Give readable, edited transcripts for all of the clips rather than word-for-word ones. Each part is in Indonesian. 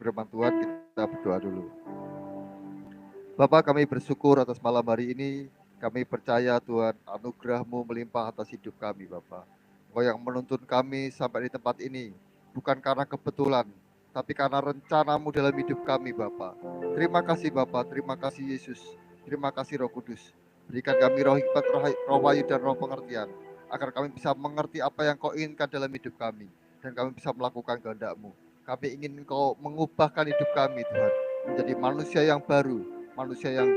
firman Tuhan, kita berdoa dulu. Bapak, kami bersyukur atas malam hari ini. Kami percaya Tuhan, anugerah-Mu melimpah atas hidup kami, Bapak. Engkau yang menuntun kami sampai di tempat ini, bukan karena kebetulan, tapi karena rencana-Mu dalam hidup kami, Bapak. Terima kasih, Bapak. Terima kasih, Yesus. Terima kasih, Roh Kudus. Berikan kami roh hikmat, roh wahyu, dan roh pengertian, agar kami bisa mengerti apa yang Kau inginkan dalam hidup kami, dan kami bisa melakukan kehendak-Mu. Kami ingin Engkau mengubahkan hidup kami, Tuhan, menjadi manusia yang baru, manusia yang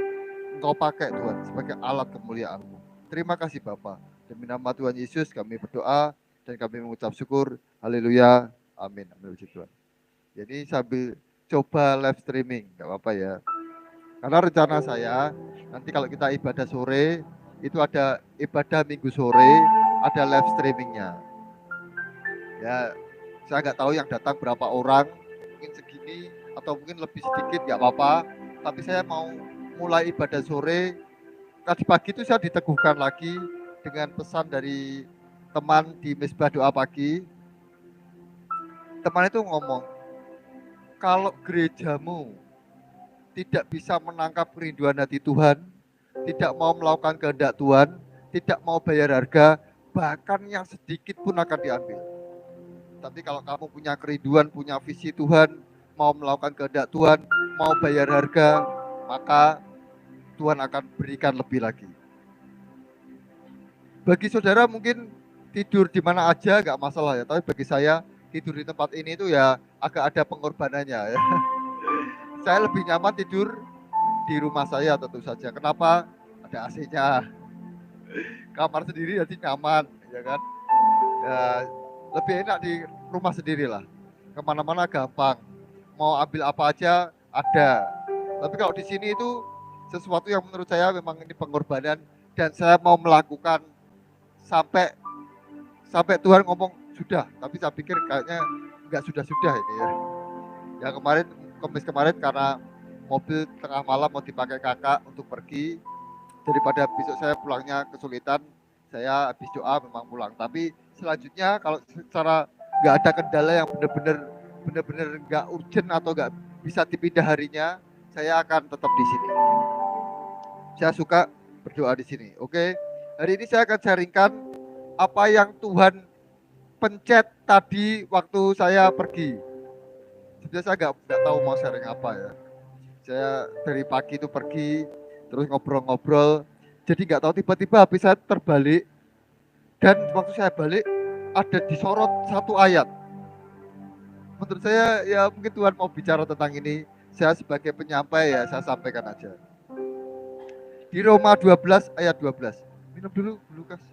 Engkau pakai, Tuhan, sebagai alat kemuliaan-Mu. Terima kasih, Bapa. Demi nama Tuhan Yesus kami berdoa dan kami mengucap syukur. Haleluya. Amin. Amin. Puji Tuhan. Jadi sambil coba live streaming, nggak apa-apa ya. Karena rencana saya, nanti kalau kita ibadah sore, itu ada ibadah minggu sore, ada live streamingnya. Ya, saya nggak tahu yang datang berapa orang, mungkin segini atau mungkin lebih sedikit, nggak apa-apa. Tapi saya mau mulai ibadah sore. Tadi pagi itu saya diteguhkan lagi dengan pesan dari teman di Misbah Doa Pagi. Teman itu ngomong, kalau gerejamu tidak bisa menangkap kerinduan hati Tuhan, tidak mau melakukan kehendak Tuhan, tidak mau bayar harga, bahkan yang sedikit pun akan diambil. Tapi kalau kamu punya kerinduan, punya visi Tuhan, mau melakukan kehendak Tuhan, mau bayar harga, maka Tuhan akan berikan lebih lagi. Bagi saudara mungkin tidur di mana aja nggak masalah ya, tapi bagi saya tidur di tempat ini itu ya agak ada pengorbanannya ya. Saya lebih nyaman tidur di rumah saya tentu saja. Kenapa? Ada AC-nya, kamar sendiri jadi nyaman, ya kan? Ya, lebih enak di rumah sendiri lah. Kemana-mana gampang. Mau ambil apa aja ada. Tapi kalau di sini itu sesuatu yang menurut saya memang ini pengorbanan dan saya mau melakukan sampai Tuhan ngomong sudah, tapi saya pikir kayaknya nggak sudah ini ya. Ya kemarin, Kamis kemarin karena mobil tengah malam mau dipakai kakak untuk pergi, daripada besok saya pulangnya kesulitan, saya habis doa memang pulang. Tapi selanjutnya kalau secara nggak ada kendala yang benar-benar nggak urgent atau nggak bisa dipindah harinya, saya akan tetap di sini. Saya suka berdoa di sini. Oke, hari ini saya akan sharingkan apa yang Tuhan pencet tadi waktu saya pergi. Sebenarnya saya nggak tahu mau sharing apa ya. Saya dari pagi itu pergi, terus ngobrol-ngobrol. Jadi nggak tahu tiba-tiba habis saya terbalik. Dan waktu saya balik, ada disorot satu ayat. Menurut saya ya mungkin Tuhan mau bicara tentang ini. Saya sebagai penyampai ya saya sampaikan aja. Di Roma 12 ayat 12. Minum dulu, Lukas.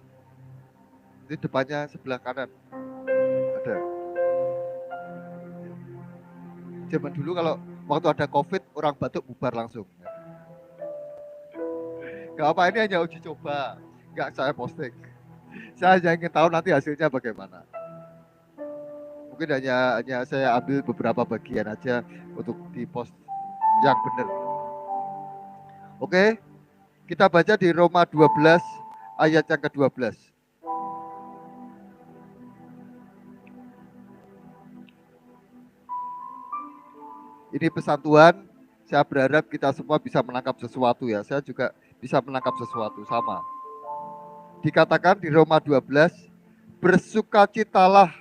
Di depannya sebelah kanan. Ada. Zaman dulu kalau waktu ada COVID, orang batuk bubar langsung. Gak apa, ini hanya uji coba. Gak saya posting. Saya hanya ingin tahu nanti hasilnya bagaimana. Mungkin hanya saya ambil beberapa bagian aja untuk di post yang benar. Oke, kita baca di Roma 12 ayat yang ke-12. Ini pesan Tuhan, saya berharap kita semua bisa menangkap sesuatu ya. Saya juga bisa menangkap sesuatu, sama. Dikatakan di Roma 12, bersukacitalah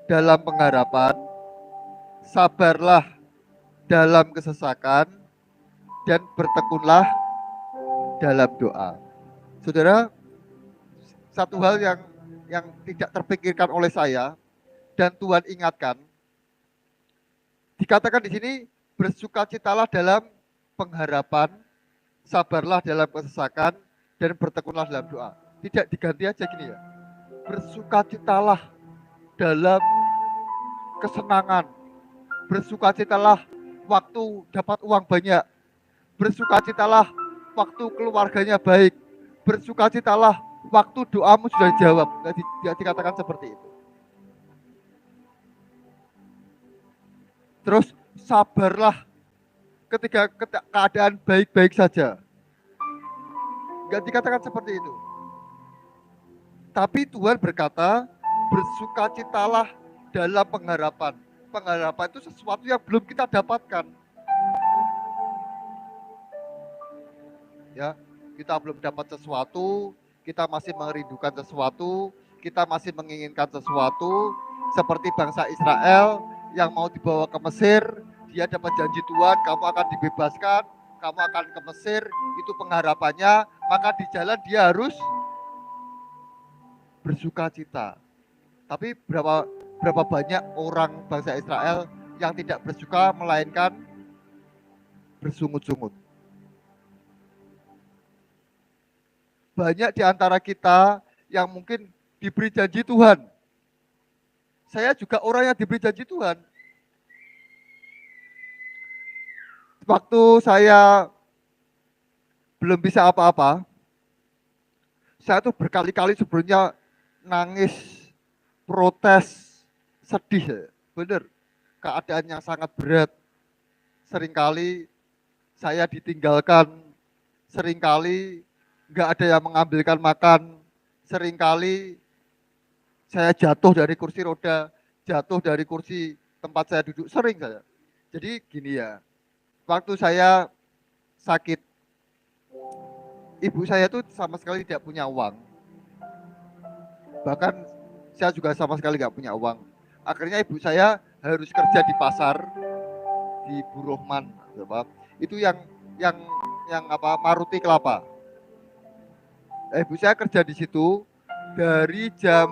dalam pengharapan, sabarlah dalam kesesakan, dan bertekunlah dalam doa. Saudara, satu hal yang tidak terpikirkan oleh saya dan Tuhan ingatkan, dikatakan di sini bersukacitalah dalam pengharapan, sabarlah dalam kesesakan, dan bertekunlah dalam doa. Tidak diganti aja gini ya. Bersukacitalah dalam kesenangan. Bersukacitalah waktu dapat uang banyak. Bersukacitalah waktu keluarganya baik. Bersukacitalah waktu doamu sudah dijawab. Dikatakan seperti itu. Terus sabarlah ketika keadaan baik-baik saja. Enggak dikatakan seperti itu. Tapi Tuhan berkata, bersukacitalah dalam pengharapan. pengharapan itu sesuatu yang belum kita dapatkan. Ya, kita belum dapat sesuatu, kita masih merindukan sesuatu, kita masih menginginkan sesuatu, seperti bangsa Israel yang mau dibawa ke Mesir, dia dapat janji Tuhan, kamu akan dibebaskan, kamu akan ke Mesir, itu pengharapannya, maka di jalan dia harus bersuka cita. Tapi berapa banyak orang bangsa Israel yang tidak bersuka, melainkan bersungut-sungut. Banyak di antara kita yang mungkin diberi janji Tuhan. Saya juga orang yang diberi janji Tuhan. Waktu saya belum bisa apa-apa, saya tuh berkali-kali sebelumnya nangis, protes, sedih. Bener, keadaan yang sangat berat. Seringkali saya ditinggalkan, seringkali nggak ada yang mengambilkan makan, seringkali saya jatuh dari kursi roda, jatuh dari kursi tempat saya duduk, sering saya. Jadi gini ya, waktu saya sakit, ibu saya tuh sama sekali tidak punya uang. Bahkan saya juga sama sekali nggak punya uang. Akhirnya ibu saya harus kerja di pasar, di Burohman, itu yang Maruti Kelapa. Ibu saya kerja di situ dari jam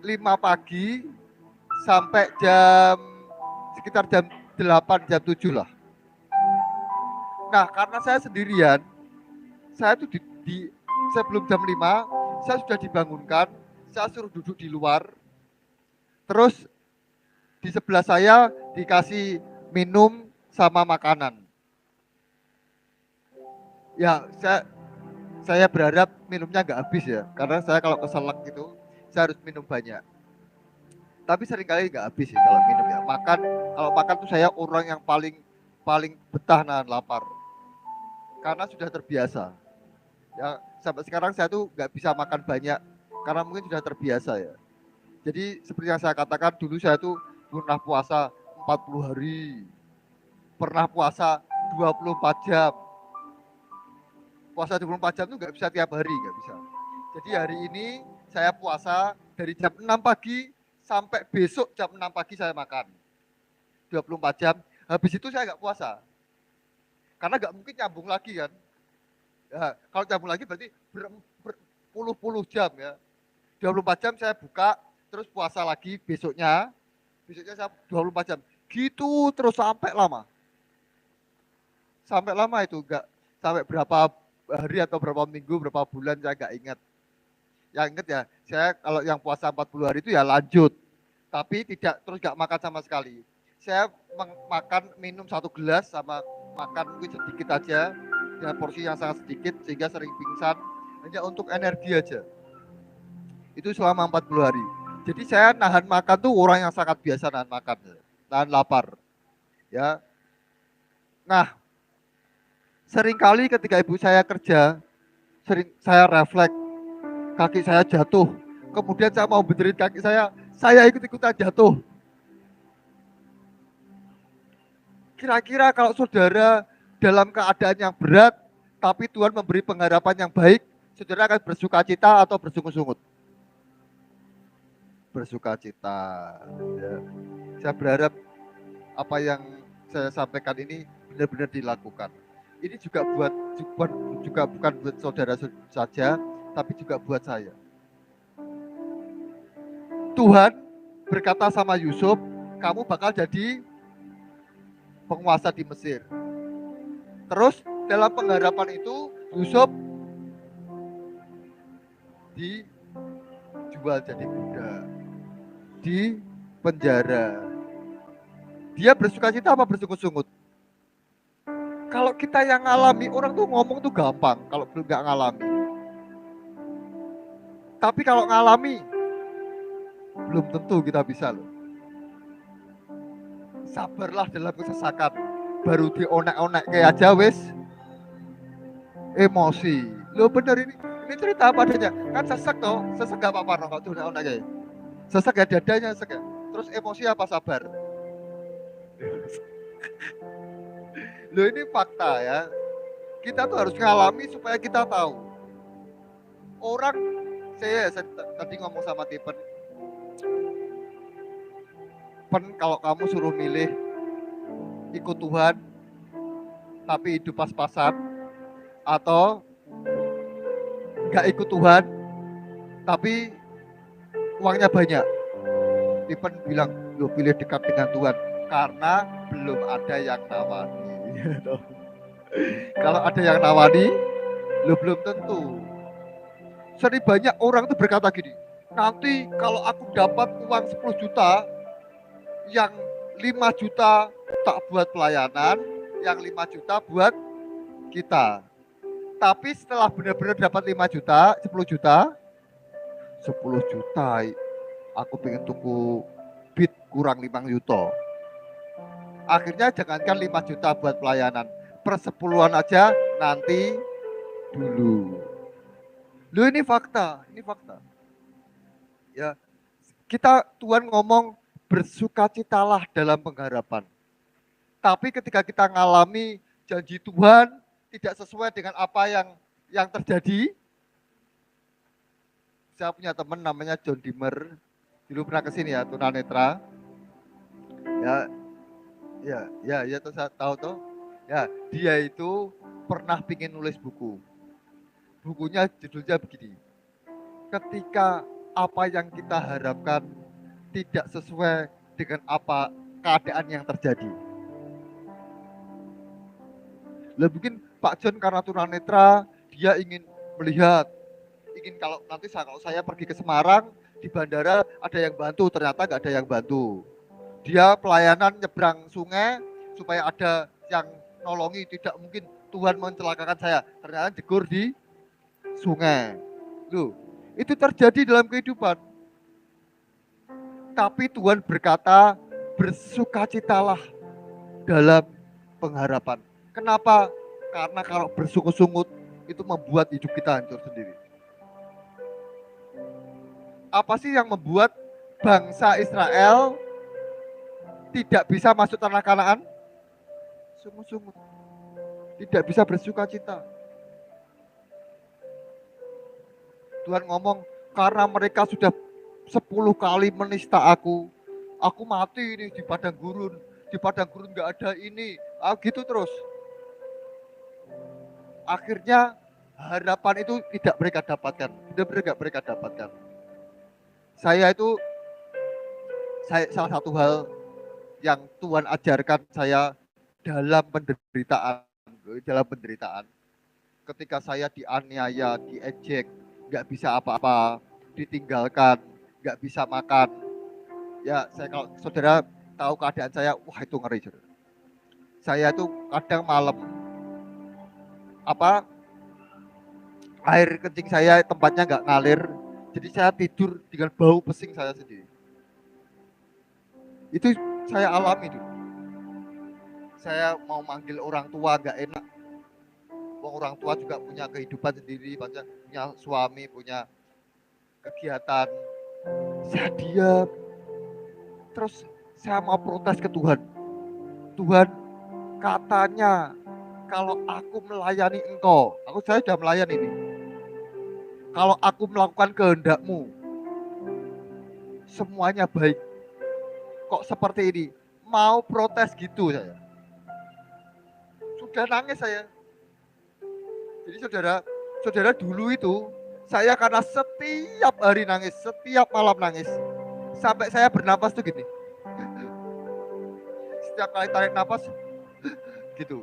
5 pagi sampai sekitar jam 8, jam 7 lah. Nah, karena saya sendirian, saya tuh sebelum jam 5, saya sudah dibangunkan, saya suruh duduk di luar. Terus di sebelah saya dikasih minum sama makanan. Ya, saya berharap minumnya nggak habis ya, karena saya kalau keselak gitu, saya harus minum banyak. Tapi seringkali nggak habis sih kalau minum ya. Kalau makan tuh saya orang yang paling betah nahan lapar. Karena sudah terbiasa. Ya, sampai sekarang saya tuh nggak bisa makan banyak karena mungkin sudah terbiasa ya. Jadi seperti yang saya katakan dulu, saya tuh pernah puasa 40 hari. Pernah puasa 24 jam. Puasa 24 jam tuh nggak bisa tiap hari, nggak bisa. Jadi hari ini saya puasa dari jam 6 pagi sampai besok jam 6 pagi saya makan. 24 jam, habis itu saya nggak puasa. Karena nggak mungkin nyambung lagi kan. Ya, kalau nyambung lagi berarti berpuluh-puluh jam ya. 24 jam saya buka, terus puasa lagi besoknya saya 24 jam. Gitu terus sampai lama. Sampai lama itu, enggak sampai berapa hari atau berapa minggu, berapa bulan saya nggak ingat. Yang ingat ya, saya kalau yang puasa 40 hari itu ya lanjut. Tapi tidak terus nggak makan sama sekali. Saya makan minum 1 gelas sama makan mungkin sedikit aja dengan porsi yang sangat sedikit sehingga sering pingsan hanya untuk energi aja. Itu selama 40 hari. Jadi saya nahan makan tuh orang yang sangat biasa nahan makan, nahan lapar. Ya. Nah, seringkali ketika ibu saya kerja, saya refleks, kaki saya jatuh. Kemudian saya mau benerin kaki saya ikut-ikutan jatuh. Kira-kira kalau saudara dalam keadaan yang berat, tapi Tuhan memberi pengharapan yang baik, saudara akan bersuka cita atau bersungut-sungut? Bersuka cita. Ya. Saya berharap apa yang saya sampaikan ini benar-benar dilakukan. Ini juga bukan buat saudara saja, tapi juga buat saya. Tuhan berkata sama Yusuf, kamu bakal jadi penguasa di Mesir. Terus dalam pengharapan itu Yusuf dijual jadi budak, di penjara. Dia bersuka cita apa bersungut-sungut? Kalau kita yang ngalami, orang tuh ngomong tuh gampang kalau belum nggak ngalami. Tapi kalau ngalami, belum tentu kita bisa loh. Sabarlah dalam kesesakan. Baru dionek-onek kayak aja wis emosi. Loh bener ini cerita apa adanya. Kan sesek toh, sesek gak apa-apa kalau dionek-onek kayak. Sesek ya dadanya sesek ya. Terus emosi apa sabar? Loh, ini fakta ya. Kita tuh harus ngalami supaya kita tahu. Orang, saya tadi ngomong sama Tipen, kalau kamu suruh milih ikut Tuhan tapi hidup pas-pasan, atau nggak ikut Tuhan tapi uangnya banyak, Tipen bilang, lo pilih dekat dengan Tuhan karena belum ada yang nawani. Kalau ada yang nawani, lo belum tentu. Sering banyak orang tuh berkata gini, nanti kalau aku dapat uang 10 juta, yang 5 juta tak buat pelayanan, yang 5 juta buat kita. Tapi setelah benar-benar dapat 5 juta, 10 juta, 10 juta, aku pengen tuku bit kurang 5 juta. Akhirnya jangankan 5 juta buat pelayanan, persepuluhan aja nanti dulu. Loh, ini fakta, ini fakta. Ya, kita, Tuhan ngomong bersukacitalah dalam pengharapan. Tapi ketika kita ngalami janji Tuhan tidak sesuai dengan apa yang terjadi. Saya punya teman namanya John Dimmer, dulu pernah kesini ya, tunanetra. Ya, tuh saya tahu tuh. Ya, dia itu pernah pingin nulis buku. Bukunya judulnya begini, ketika apa yang kita harapkan tidak sesuai dengan apa keadaan yang terjadi. Lah mungkin Pak John karena tunanetra, dia ingin melihat, kalau nanti kalau saya pergi ke Semarang, di bandara ada yang bantu, ternyata nggak ada yang bantu. Dia pelayanan nyebrang sungai supaya ada yang nolongi, tidak mungkin Tuhan mencelakakan saya, ternyata jegur di sungai. Loh, itu terjadi dalam kehidupan. Tapi Tuhan berkata, bersukacitalah dalam pengharapan. Kenapa? Karena kalau bersungut-sungut itu membuat hidup kita hancur sendiri. Apa sih yang membuat bangsa Israel tidak bisa masuk tanah Kanaan? Sungut-sungut. Tidak bisa bersukacita. Tuhan ngomong, karena mereka sudah 10 kali menista aku mati ini di padang gurun nggak ada ini, gitu terus. Akhirnya harapan itu tidak mereka dapatkan, benar-benar nggak mereka dapatkan. Saya salah satu hal yang Tuhan ajarkan saya dalam penderitaan, ketika saya dianiaya, diejek, nggak bisa apa-apa, ditinggalkan, nggak bisa makan. Ya, kalau saudara tahu keadaan saya, wah itu ngeri, saudara. Saya itu kadang malam, air kencing saya tempatnya nggak ngalir, jadi saya tidur dengan bau pesing saya sendiri. Itu saya alami dulu. Saya mau manggil orang tua nggak enak. Orang tua juga punya kehidupan sendiri, punya suami, punya kegiatan. Saya diam. Terus saya mau protes ke Tuhan. Tuhan, katanya kalau aku melayani Engkau, saya sudah melayani ini. Kalau aku melakukan kehendak-Mu, semuanya baik. Kok seperti ini? Mau protes gitu saya. Sudah nangis saya. Jadi saudara dulu itu, saya karena setiap hari nangis, setiap malam nangis. Sampai saya bernapas tuh gini. Setiap kali tarik napas, gitu.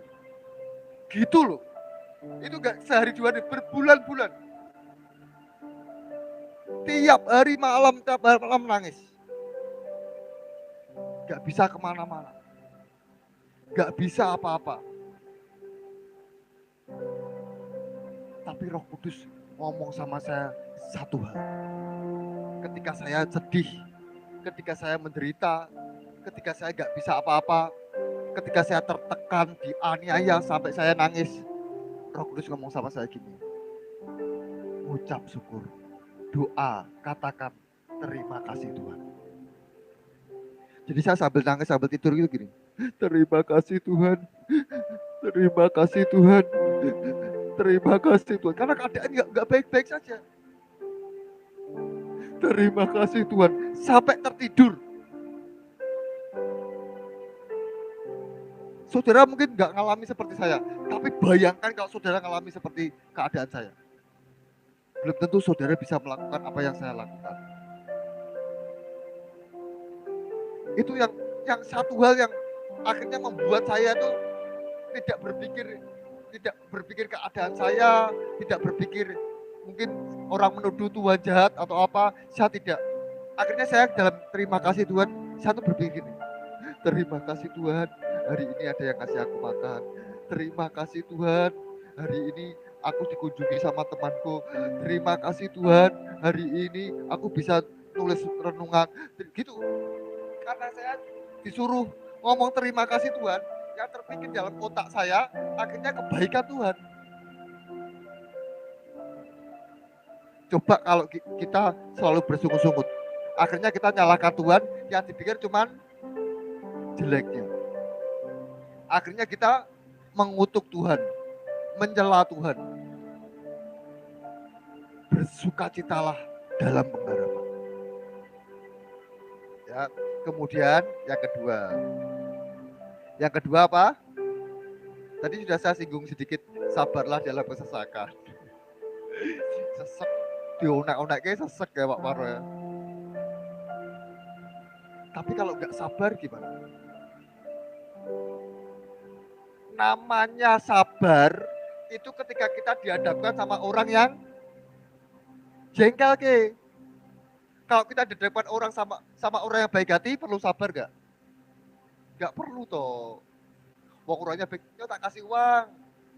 Gitu loh. Itu gak sehari dua hari, berbulan-bulan. Tiap hari malam nangis. Gak bisa kemana-mana. Gak bisa apa-apa. Tapi Roh Kudus ngomong sama saya satu hal. Ketika saya sedih, ketika saya menderita, ketika saya gak bisa apa-apa, ketika saya tertekan, dianiaya sampai saya nangis, Roh Kudus ngomong sama saya gini, ucap syukur, doa, katakan terima kasih Tuhan. Jadi saya sambil nangis, sambil tidur gitu gini. Terima kasih Tuhan. Terima kasih Tuhan. Terima kasih Tuhan. Karena keadaan nggak baik-baik saja. Terima kasih Tuhan. Sampai tertidur. Saudara mungkin nggak ngalami seperti saya. Tapi bayangkan kalau saudara ngalami seperti keadaan saya. Belum tentu saudara bisa melakukan apa yang saya lakukan. Itu yang satu hal yang akhirnya membuat saya tuh tidak berpikir keadaan saya, tidak berpikir mungkin orang menuduh Tuhan jahat atau apa, saya tidak. Akhirnya saya dalam terima kasih Tuhan, saya tuh berpikir, terima kasih Tuhan, hari ini ada yang kasih aku makan. Terima kasih Tuhan, hari ini aku dikunjungi sama temanku. Terima kasih Tuhan, hari ini aku bisa nulis renungan. Gitu. Karena saya disuruh ngomong terima kasih Tuhan, yang terpikir dalam otak saya akhirnya kebaikan Tuhan. Coba kalau kita selalu bersungut-sungut, akhirnya kita nyalahkan Tuhan, yang dipikir cuman jeleknya. Akhirnya kita mengutuk Tuhan, mencela Tuhan. Bersukacitalah dalam pengharapan. Ya, kemudian yang kedua. Yang kedua apa? Tadi sudah saya singgung sedikit, sabarlah dalam kesesakan. Sesek, dionak-onaknya sesek ya Pak Paro ya. Tapi kalau nggak sabar gimana? Namanya sabar itu ketika kita dihadapkan sama orang yang jengkel ke. Kalau kita dihadapkan orang sama orang yang baik hati, perlu sabar nggak? Nggak perlu toh. Wong orangnya baiknya tak kasih uang,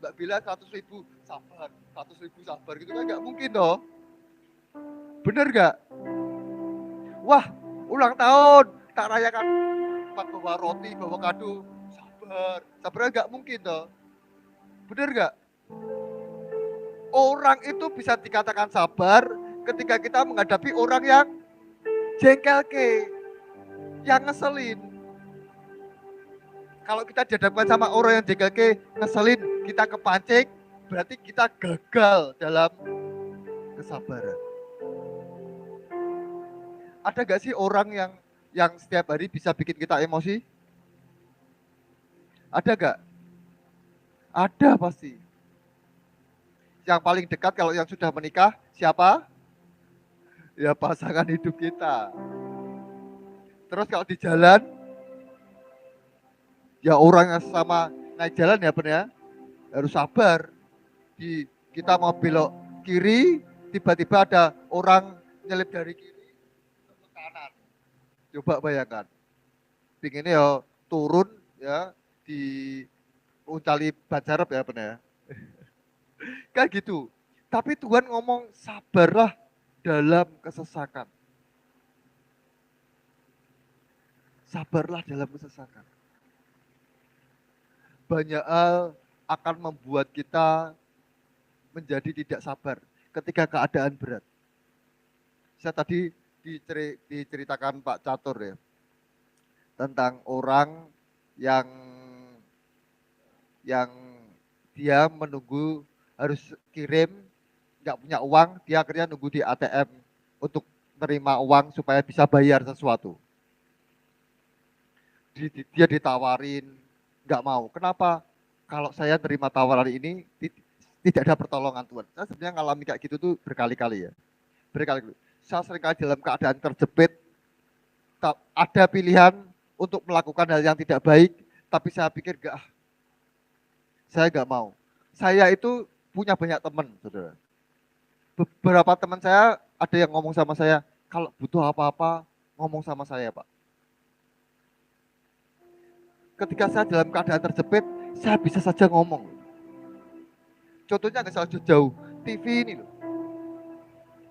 Mbak Bila 100.000 sabar, 100.000 sabar gitu kan nggak mungkin toh. Bener nggak? Wah, ulang tahun tak rayakan, bawa roti, bawa kado, sabar. Sabarnya nggak mungkin toh. Bener nggak? Orang itu bisa dikatakan sabar ketika kita menghadapi orang yang jengkel ke, yang ngeselin. Kalau kita dihadapkan sama orang yang jengkel ke, ngeselin, kita kepancing, berarti kita gagal dalam kesabaran. Ada gak sih orang yang setiap hari bisa bikin kita emosi? Ada gak? Ada pasti. Yang paling dekat kalau yang sudah menikah, siapa? Ya pasangan hidup kita. Terus kalau di jalan, ya orang yang sama naik jalan ya benar ya, harus sabar. Kita mau belok kiri, tiba-tiba ada orang nyelip dari kiri ke kanan. Coba bayangkan. Pinginnya ya turun ya di Uncali Bacarep ya benar ya. Kayak gitu. Tapi Tuhan ngomong sabarlah dalam kesesakan. Sabarlah dalam kesesakan. Banyak hal akan membuat kita menjadi tidak sabar ketika keadaan berat. Saya tadi diceritakan Pak Catur ya, tentang orang yang dia menunggu harus kirim, nggak punya uang, dia akhirnya nunggu di ATM untuk terima uang supaya bisa bayar sesuatu. Dia ditawarin, nggak mau. Kenapa? Kalau saya terima tawaran ini, tidak ada pertolongan Tuhan. Saya sebenarnya ngalami kayak gitu tuh berkali-kali ya. Berkali-kali. Saya seringkali dalam keadaan terjepit, ada pilihan untuk melakukan hal yang tidak baik, tapi saya pikir saya nggak mau. Saya itu punya banyak teman, saudara. Beberapa teman saya ada yang ngomong sama saya, kalau butuh apa-apa, ngomong sama saya, Pak. Ketika saya dalam keadaan terjepit, saya bisa saja ngomong. Contohnya nggak salah jauh, TV ini loh.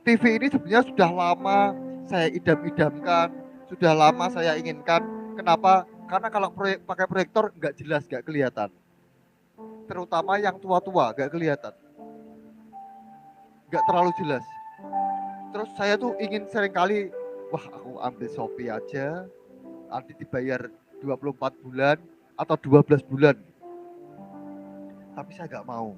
TV ini sebenarnya sudah lama saya idam-idamkan, sudah lama saya inginkan. Kenapa? Karena kalau pakai proyektor nggak jelas, nggak kelihatan. Terutama yang tua-tua nggak kelihatan, nggak terlalu jelas. Terus saya tuh ingin seringkali, wah aku ambil Shopee aja, Nanti dibayar 24 bulan atau 12 bulan. Tapi saya nggak mau.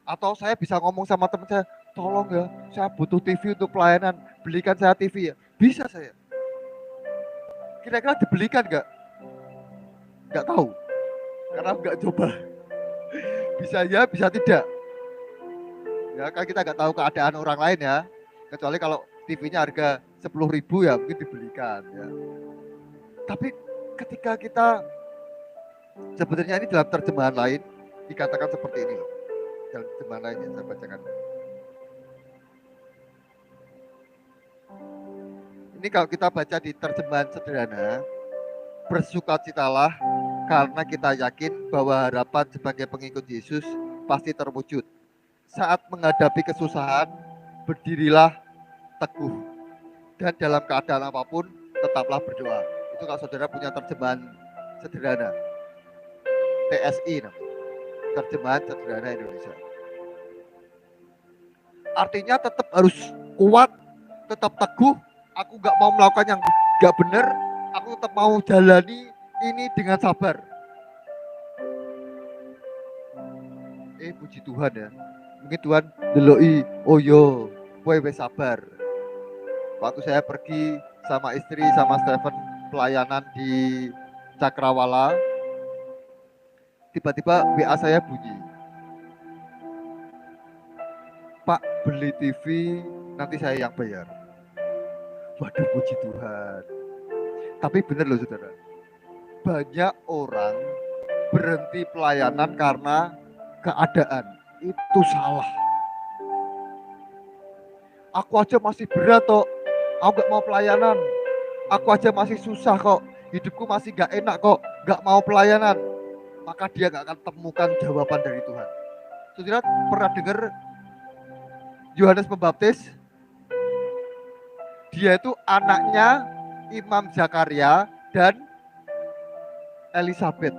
Atau saya bisa ngomong sama teman saya, tolong ya, saya butuh TV untuk pelayanan, belikan saya TV ya. Bisa saya. Kira-kira dibelikan nggak? Nggak tahu, karena nggak coba. Bisa ya, bisa tidak. Ya kan kita nggak tahu keadaan orang lain ya. Kecuali kalau TV-nya harga 10.000 ya mungkin dibelikan ya. Tapi ketika kita sebenarnya ini dalam terjemahan lain dikatakan seperti ini loh. Dalam terjemahan lain yang saya bacakan. Ini kalau kita baca di terjemahan sederhana, bersukacitalah karena kita yakin bahwa harapan sebagai pengikut Yesus pasti terwujud. Saat menghadapi kesusahan, berdirilah teguh. Dan dalam keadaan apapun, tetaplah berdoa. Itu kalau saudara punya terjemahan sederhana. TSI namanya. Terjemahan Sederhana Indonesia. Artinya tetap harus kuat, tetap teguh. Aku nggak mau melakukan yang nggak benar. Aku tetap mau jalani ini dengan sabar. Puji Tuhan ya. Mungkin Tuhan deloi, oh yo, kowe wis sabar. Waktu saya pergi sama istri sama Stephen pelayanan di Cakrawala, tiba-tiba WA saya bunyi. Pak, beli TV, nanti saya yang bayar. Waduh, puji Tuhan. Tapi benar loh saudara, banyak orang berhenti pelayanan karena keadaan. Itu salah. Aku aja masih berat kok, aku gak mau pelayanan. Aku aja masih susah kok, hidupku masih gak enak kok, gak mau pelayanan. Maka dia gak akan temukan jawaban dari Tuhan. Saudara pernah dengar Yohanes Pembaptis? Dia itu anaknya Imam Zakaria dan Elizabeth.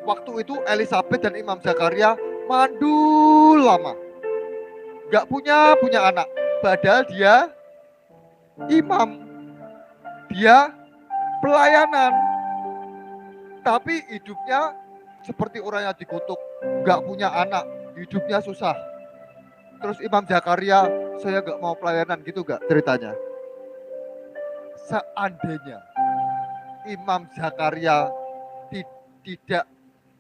Waktu itu Elizabeth dan Imam Zakaria mandul lama. Gak punya anak. Padahal dia imam. Dia pelayanan. Tapi hidupnya seperti orang yang dikutuk. Gak punya anak. Hidupnya susah. Terus Imam Zakaria, saya gak mau pelayanan gitu gak ceritanya. Seandainya Imam Zakaria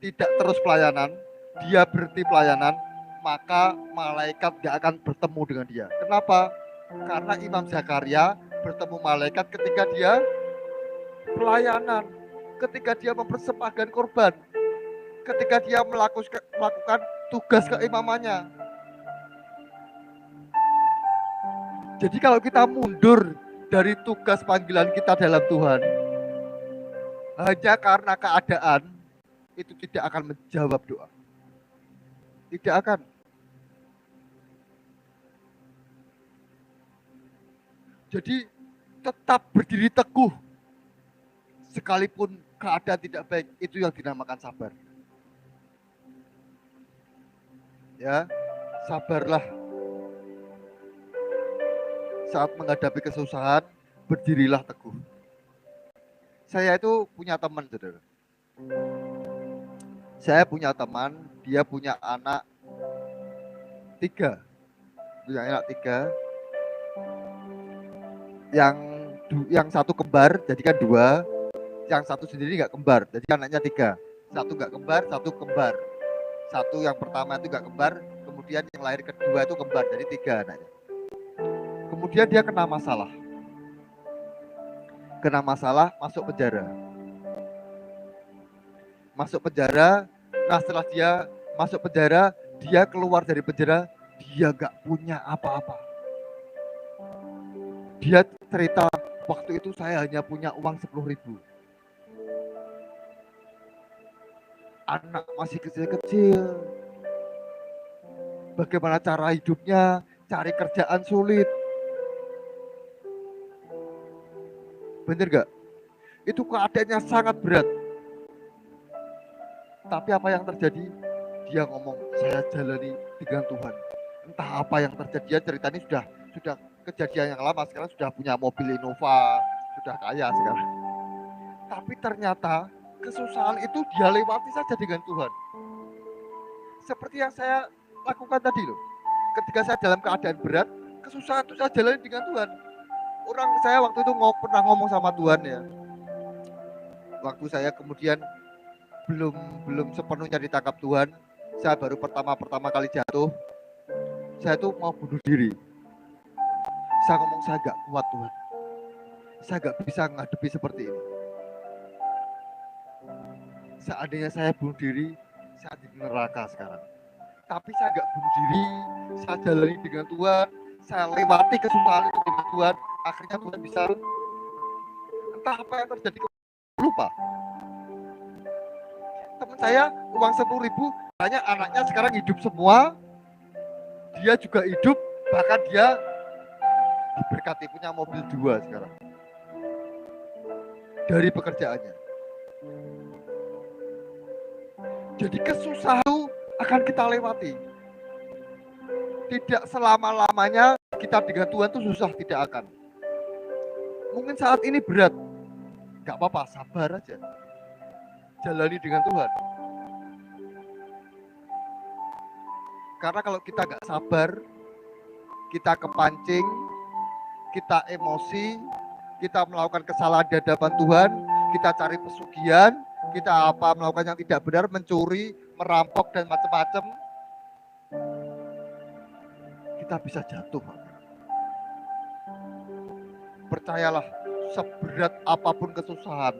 tidak terus pelayanan, dia berhenti pelayanan, maka malaikat gak akan bertemu dengan dia. Kenapa? Karena Imam Zakaria bertemu malaikat ketika dia pelayanan, ketika dia mempersembahkan korban, ketika dia melakukan tugas keimamannya. Jadi kalau kita mundur dari tugas panggilan kita dalam Tuhan, hanya karena keadaan, itu tidak akan menjawab doa. Tidak akan. Jadi tetap berdiri teguh. Sekalipun keadaan tidak baik, itu yang dinamakan sabar. Ya, sabarlah. Saat menghadapi kesusahan, berdirilah teguh. Saya itu punya teman, saudara. Saya punya teman, dia punya anak 3. Punya anak 3. Yang satu kembar, jadi kan 2. Yang satu sendiri nggak kembar, jadi anaknya 3. Satu nggak kembar, satu kembar. Satu yang pertama itu nggak kembar, kemudian yang lahir kedua itu kembar, jadi 3 anaknya. Kemudian dia kena masalah. Masuk penjara. Nah setelah dia masuk penjara, dia keluar dari penjara, dia gak punya apa-apa. Dia cerita, waktu itu saya hanya punya uang 10.000. Anak masih kecil-kecil. Bagaimana cara hidupnya, cari kerjaan sulit. Bener gak? Itu keadaannya sangat berat. Tapi apa yang terjadi? Dia ngomong, saya jalani dengan Tuhan. Entah apa yang terjadi, dia cerita ini sudah kejadian yang lama. Sekarang sudah punya mobil Innova, sudah kaya sekarang. Tapi ternyata kesusahan itu dia lewati saja dengan Tuhan. Seperti yang saya lakukan tadi loh. Ketika saya dalam keadaan berat, kesusahan itu saya jalani dengan Tuhan. Saya waktu itu pernah ngomong sama Tuhan ya. Waktu saya kemudian belum sepenuhnya ditangkap Tuhan, saya baru pertama kali jatuh, saya tuh mau bunuh diri. Saya ngomong, saya gak kuat Tuhan, saya gak bisa menghadapi seperti ini. Seandainya saya bunuh diri, saya di neraka sekarang. Tapi saya gak bunuh diri, saya jalani dengan Tuhan, saya lewati kesusahan itu dengan Tuhan. Akhirnya Tuhan bisa, entah apa yang terjadi, lupa. Teman saya uang 10.000, hanya anaknya sekarang hidup semua, dia juga hidup, bahkan dia diberkati punya mobil 2 sekarang dari pekerjaannya. Jadi kesusahan akan kita lewati. Tidak selama-lamanya kita dengan Tuhan itu susah, tidak akan. Mungkin saat ini berat, gak apa-apa, sabar aja. Jalani dengan Tuhan. Karena kalau kita gak sabar, kita kepancing, kita emosi, kita melakukan kesalahan di hadapan Tuhan, kita cari pesugihan, kita melakukan yang tidak benar, mencuri, merampok dan macam-macam, kita bisa jatuh. Percayalah, seberat apapun kesusahan,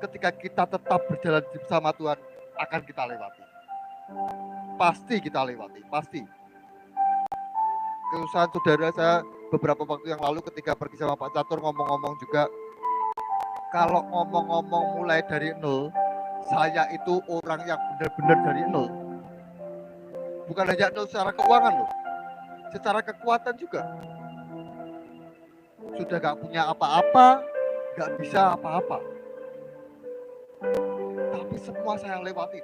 ketika kita tetap berjalan bersama Tuhan, akan kita lewati. Pasti kita lewati, pasti. Kesusahan saudara saya beberapa waktu yang lalu ketika pergi sama Pak Catur ngomong-ngomong juga, kalau ngomong-ngomong mulai dari nol, saya itu orang yang benar-benar dari nol. Bukan hanya nol secara keuangan loh, secara kekuatan juga. Sudah gak punya apa-apa, gak bisa apa-apa. Tapi semua saya lewati.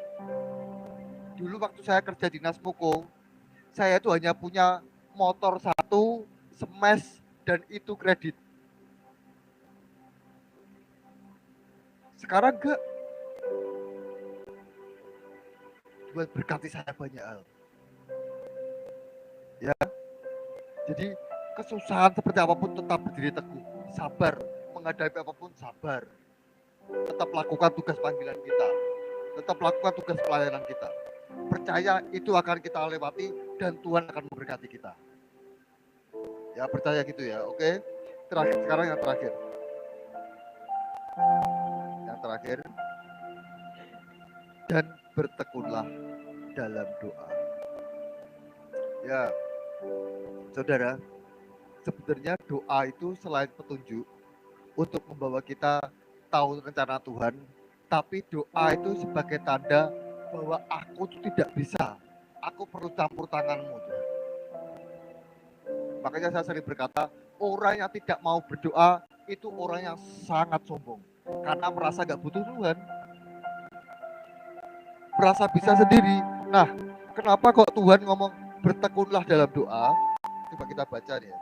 Dulu waktu saya kerja di Nasmoko, saya itu hanya punya motor 1, smash, dan itu kredit. Sekarang enggak. Tuhan berkati saya banyak hal. Ya. Jadi kesusahan seperti apapun tetap berdiri teguh, sabar, menghadapi apapun sabar. Tetap lakukan tugas panggilan kita, tetap lakukan tugas pelayanan kita. Percaya itu akan kita lewati dan Tuhan akan memberkati kita. Ya percaya gitu ya, oke. Sekarang yang terakhir. Yang terakhir. Dan bertekunlah dalam doa. Ya, saudara, sebenarnya doa itu selain petunjuk untuk membawa kita tahu rencana Tuhan, tapi doa itu sebagai tanda bahwa aku itu tidak bisa, aku perlu campur tanganmu. Makanya saya sering berkata, orang yang tidak mau berdoa itu orang yang sangat sombong, karena merasa gak butuh Tuhan, merasa bisa sendiri. Nah, kenapa kok Tuhan ngomong bertekunlah dalam doa? Coba kita baca nih ya.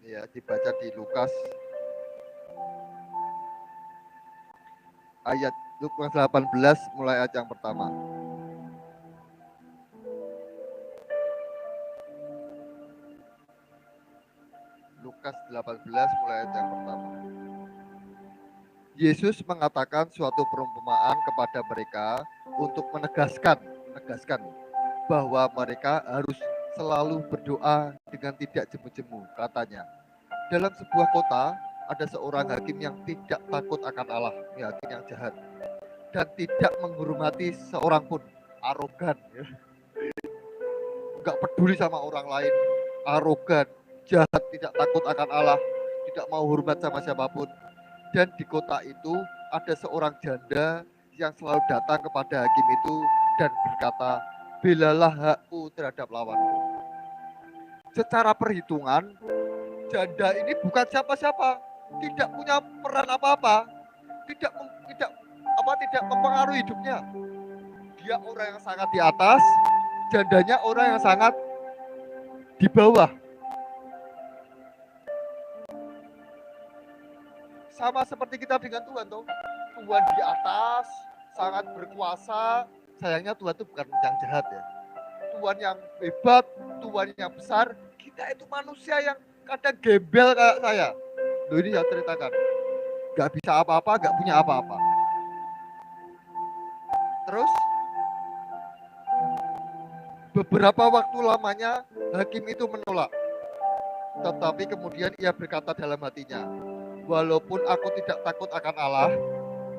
Ya, dibaca di Lukas ayat Lukas 18 mulai ayat yang pertama. Lukas 18 mulai ayat yang pertama. Yesus mengatakan suatu perumpamaan kepada mereka untuk menegaskan bahwa mereka harus selalu berdoa dengan tidak jemu-jemu. Katanya, dalam sebuah kota ada seorang hakim yang tidak takut akan Allah, hakim yang jahat, dan tidak menghormati seorang pun, arogan, ya. Nggak peduli sama orang lain, arogan, jahat, tidak takut akan Allah, tidak mau hormat sama siapapun. Dan di kota itu ada seorang janda yang selalu datang kepada hakim itu dan berkata, belalah hakku terhadap lawanku. Secara perhitungan, janda ini bukan siapa-siapa. tidak punya peran apa-apa, tidak mempengaruhi hidupnya. Dia orang yang sangat di atas, jandanya orang yang sangat di bawah. Sama seperti kita dengan Tuhan toh. Tuhan di atas, sangat berkuasa. Sayangnya Tuhan itu bukan yang jahat ya. Tuhan yang hebat, Tuhan yang besar. Kita itu manusia yang kadang gembel kayak saya. Loh, ini saya ceritakan. Gak bisa apa-apa, gak punya apa-apa. Terus beberapa waktu lamanya hakim itu menolak. Tetapi kemudian ia berkata dalam hatinya, walaupun aku tidak takut akan Allah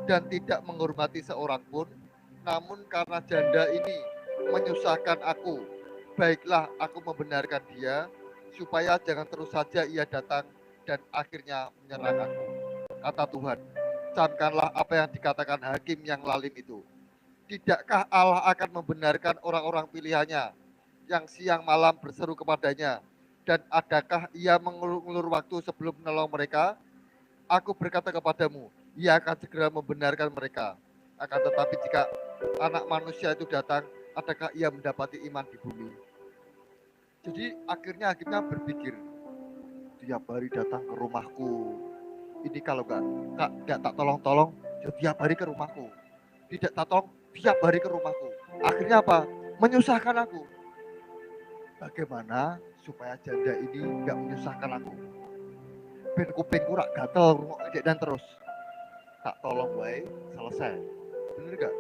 dan tidak menghormati seorang pun, namun karena janda ini menyusahkan aku, baiklah aku membenarkan dia, supaya jangan terus saja ia datang dan akhirnya menyerang aku. Kata Tuhan, camkanlah apa yang dikatakan hakim yang lalim itu. Tidakkah Allah akan membenarkan orang-orang pilihannya yang siang malam berseru kepadanya? Dan adakah ia mengulur waktu sebelum menolong mereka? Aku berkata kepadamu, ia akan segera membenarkan mereka. Akan tetapi jika anak manusia itu datang, adakah ia mendapati iman di bumi? Jadi akhirnya hakimnya berpikir, tiap hari datang ke rumahku. Ini kalau nggak tak tolong-tolong, ya tiap hari ke rumahku. Tidak tak tolong, tiap hari ke rumahku. Akhirnya apa? Menyusahkan aku. Bagaimana supaya janda ini nggak menyusahkan aku? Ben kupingku rak gatel ngomong dan terus. Tak tolong wae, selesai. Bener gak?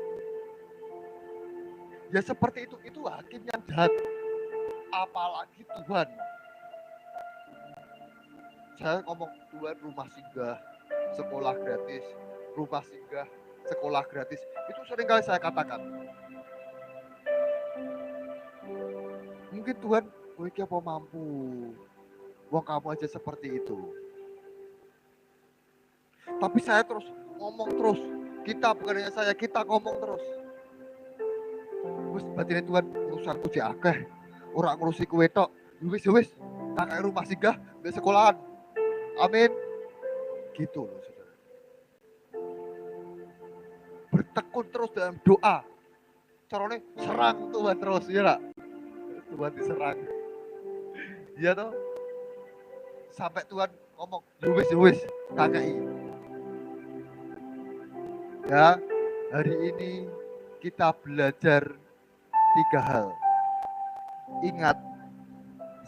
Ya seperti itu hakim yang jahat. Apalagi Tuhan. Saya ngomong Tuhan rumah singgah, sekolah gratis, rumah singgah, sekolah gratis. Itu seringkali saya katakan. Mungkin Tuhan, kowe iki apa mampu? Wong kamu aja seperti itu. Tapi saya terus ngomong terus. Kita bukan hanya saya, kita ngomong terus. Wis batine Tuhan urusanku di akeh. Ora ngurusi kowe tok. Wis, kakek rumah singgah, mbek sekolahan. Amin. Gitu loh, saudara. Bertekun terus dalam doa. Caranya serang Tuhan terus, ya nak? Tuhan diserang. Iya toh? Sampai Tuhan ngomong, wis, kakek. Ya, hari ini kita belajar 3 hal. Ingat,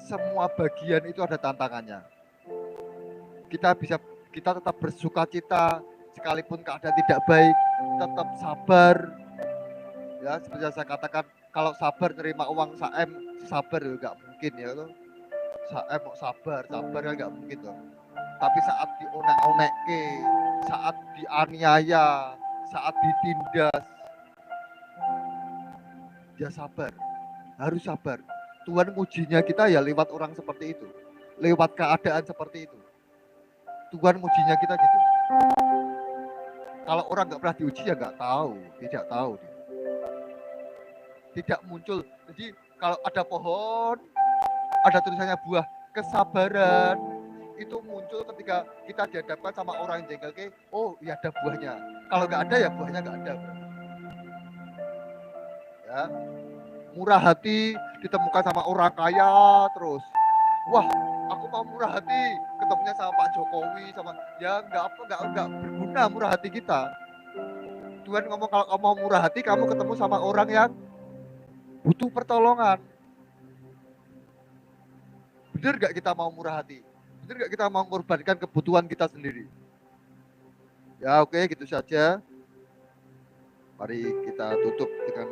semua bagian itu ada tantangannya. Kita tetap bersuka cita sekalipun keadaan tidak baik, tetap sabar. Ya, seperti yang saya katakan, kalau sabar nerima uang saem, sabar ya nggak mungkin ya loh. Saem mau sabar kan nggak mungkin loh. Tapi saat dionek-onekke, saat dianiaya, saat ditindas, dia sabar, harus sabar. Tuhan mujinya kita ya lewat orang seperti itu, lewat keadaan seperti itu. Tuhan mujinya kita gitu. Kalau orang nggak pernah diuji ya nggak tahu, tidak tahu. Tidak muncul. Jadi kalau ada pohon, ada tulisannya buah kesabaran, itu muncul ketika kita dihadapkan sama orang yang jengkel, oh ya ada buahnya. Kalau nggak ada ya buahnya nggak ada. Ya, murah hati ditemukan sama orang kaya terus. Wah, aku mau murah hati, ketemunya sama Pak Jokowi, sama ya nggak berguna murah hati kita. Tuhan ngomong kalau kamu mau murah hati, kamu ketemu sama orang yang butuh pertolongan. Benar gak kita mau murah hati? Benar gak kita mau mengorbankan kebutuhan kita sendiri? Ya oke, gitu saja. Mari kita tutup dengan